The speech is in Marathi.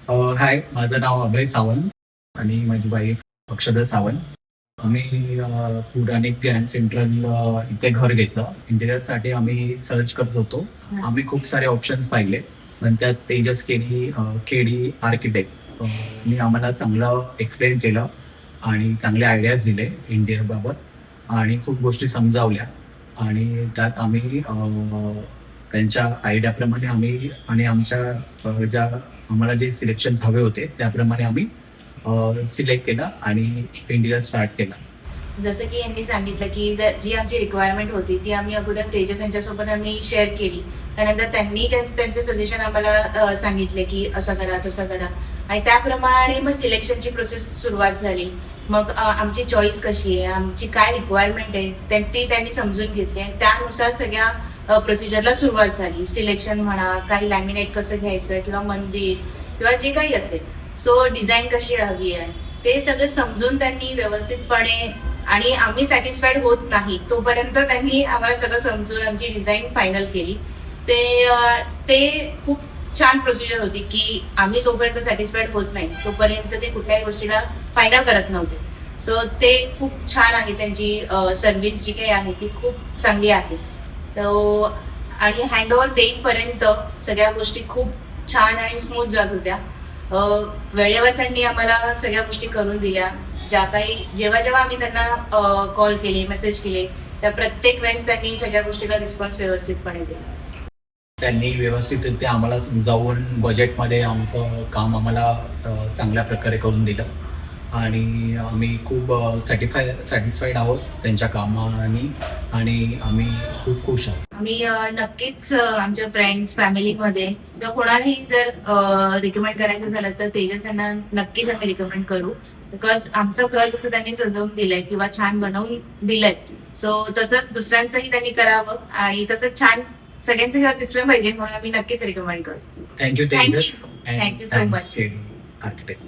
हाय, माझं नाव अभय सावंत आणि माझी वाईफ अक्षदा सावंत. आम्ही पुराणिक ग्रँड सेंट्रल इथे घर घेतलं. इंटिरियरसाठी आम्ही सर्च करत होतो. आम्ही खूप सारे ऑप्शन्स पाहिले, पण त्यात तेजस केडी आर्किटेक्ट मी आम्हाला चांगलं एक्सप्लेन केलं आणि चांगले आयडियाज दिले इंटिरियरबाबत आणि खूप गोष्टी समजावल्या आणि त्यात आम्ही त्यांच्या आयडियाप्रमाणे आम्ही आणि आमच्या ज्या आम्हाला जे सिलेक्शन हवे होते त्याप्रमाणे आम्ही सिलेक्ट केलं आणि इंटिरियर स्टार्ट केला. जसं की यांनी सांगितलं की जी आमची रिक्वायरमेंट होती ती आम्ही अगोदर तेजस यांच्यासोबत आम्ही शेअर केली. त्यानंतर त्यांनी त्यांचे सजेशन आम्हाला सांगितले की असं करा तसं करा आणि त्याप्रमाणे मग सिलेक्शनची प्रोसेस सुरुवात झाली. मग आमची चॉईस कशी आहे, आमची काय रिक्वायरमेंट आहे ती त्यांनी समजून घेतली आणि त्यानुसार सगळ्या प्रोसिजरला सुरुवात झाली. सिलेक्शन म्हणा, काही लॅमिनेट कसं घ्यायचं किंवा मंदिर किंवा जे काही असेल, सो डिझाईन कशी हवी आहे ते सगळं समजून त्यांनी व्यवस्थितपणे आणि आम्ही सॅटिस्फाईड होत नाही तोपर्यंत त्यांनी आम्हाला सगळं समजून आमची डिझाईन फायनल केली. ते खूप छान प्रोसिजर होती की आम्ही जोपर्यंत सॅटिस्फाईड होत नाही तोपर्यंत ते कुठल्याही गोष्टीला फायनल करत नव्हते. सो ते खूप छान आहे, त्यांची सर्व्हिस जी काही आहे ती खूप चांगली आहे. आणि हँडओव्हर देईपर्यंत सगळ्या गोष्टी खूप छान आणि स्मूथ जात होत्या. वेळेवर त्यांनी आम्हाला सगळ्या गोष्टी करून दिल्या. जेव्हा आम्ही त्यांना कॉल केले, मेसेज केले, त्या प्रत्येक वेळेस त्यांनी सगळ्या गोष्टीला रिस्पॉन्स व्यवस्थितपणे दिला. त्यांनी व्यवस्थितरित्या आम्हाला समजावून बजेटमध्ये आमचं काम आम्हाला चांगल्या प्रकारे करून दिलं आणि आम्ही खूप सॅटिस्फाईड आहोत त्यांच्या कामाने आणि आम्ही खूप खुश आहोत. आम्ही नक्कीच आमच्या फ्रेंड्स, फॅमिलीमध्ये किंवा कोणालाही जर रिकमेंड करायचं झालं तर तेजस यांना नक्कीच आम्ही रिकमेंड करू. बिकॉज आमचं घर जसं त्यांनी सजवून दिलंय किंवा छान बनवून दिलंय, सो तसंच दुसऱ्यांचंही त्यांनी करावं आणि तसंच छान सगळ्यांचं घर दिसलं पाहिजे म्हणून आम्ही नक्कीच रिकमेंड करू. Thank you Tejas. Thank you so much. Architect.